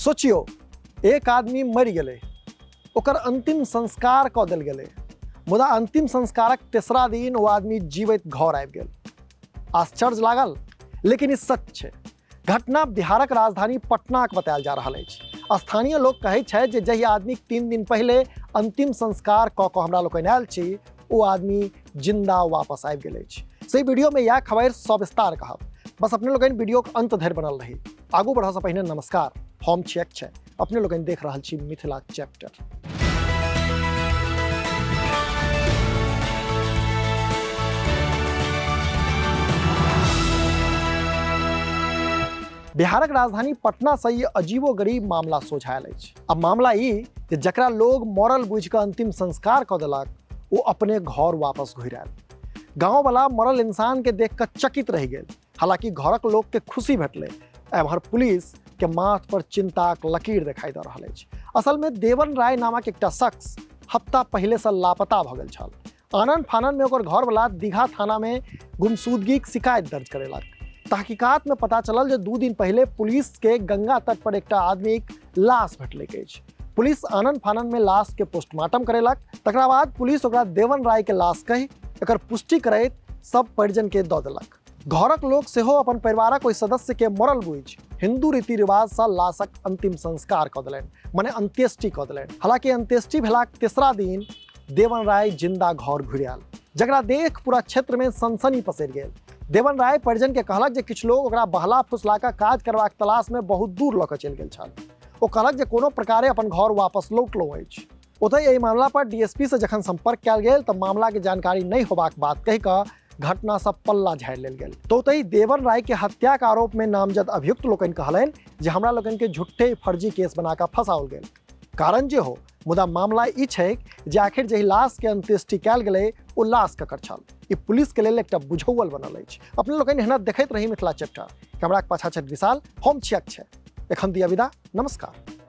सोचियो, एक आदमी मरि गेलै, ओकर अंतिम संस्कार कऽ देल गेलै, मुदा अंतिम संस्कारक तेसरा दिन वो आदमी जीवित घर आबि गेल। आश्चर्य लागल, लेकिन ई सच छै। घटना बिहारक राजधानी पटनाक बतायल जा रहल अछि। स्थानीय लोक कहैत छथि जे जहि आदमी 3 दिन पहिले अंतिम संस्कार कऽ कऽ हमरा लोकनि आयल छी, ओ आदमी जिंदा वापस आबि गेल अछि। से वीडियो में यह खबर सविस्तार कहब, बस अपने लोगन वीडियो के अंत धरि बनल रही। आगू बढ़ा से पहिने नमस्कार, हम छी अक्षय, अपने लोगन देख रहल छी मिथिला चैप्टर। बिहारक राजधानी पटना से ये अजीबोगरीब मामला सोझायल अछि। अब मामला ई जे जकरा लोग मरल बुझ के अंतिम संस्कार कऽ देलक, वो अपने घर वापस घुरि आयल। गाँव वाला मरल इंसान के देख कर चकित रह गेल। हालांकि घरक लोग के खुशी भेटले। एम्हर पुलिस के माथ पर चिंताक लकीर दिखाई दे रहल अछि। असल में देवन राय नामक एकटा शख्स हफ्ता पहले से लापता भ गेल छल। आनन फानन में ओकर घर वाला दीघा थाना में गुमशुदगीक शिकायत दर्ज करेलक। तहकीकात में पता चलल जे 2 दिन पहले पुलिस के गंगा तट पर एकटा आदमीक लाश भेटलैक अछि। पुलिस आनन फानन में लाश के पोस्टमार्टम करेलक। तकरा बाद पुलिस ओकरा देवन राय के लाश कहि एकर पुष्टि करैत सब परिजन के दऽ देलक। घरक लोक सेहो अपन परिवारक कोई सदस्य के मरल बुझि हिंदू रीति रिवाज से लाशक अंतिम संस्कार कऽ देलनि, माने अंत्येष्टि कऽ देलनि। हालांकि अंत्येष्टि भेलाक तेसरा दिन देवन राय जिंदा घर घुरि आयल, जकरा देख पूरा क्षेत्र में सनसनी पसरि गेल। देवन राय परिजन के कहलक जे किछु लोग ओकरा बहला फुसला कऽ काज करबाक तलाश में बहुत दूर लऽ कऽ चलि गेल छल। ओ कहलक जे कोनो प्रकारे अपन घर वापस लौटलहुँ अछि। ओतहि एहि मामला पर डीएसपी से जखन संपर्क कयल गेल तऽ मामला के जानकारी नहीं होबाक बात कहि कऽ घटना से पल्ला झाड़ि लेल गेल। तो ओतहि देवन राय के हत्या के आरोप में नामजद अभियुक्त लोकनि कहलनि जे हमरा लोकनि के झूठे फर्जी केस बना कऽ फंसाओल गेल। कारण जे हो, मुदा मामला ई छै जे आखिर जहि लाश के अंत्येष्टि कयल गेलै ओ लाश ककर छल। ई पुलिस के लेल एकटा बुझौल बनल अछि। अपने लोकनि एहना देखैत रही मिथिला चैप्टर। कैमराक पाछा छथि विशाल, हम छी अक्षय। एखन दिया विदा, नमस्कार।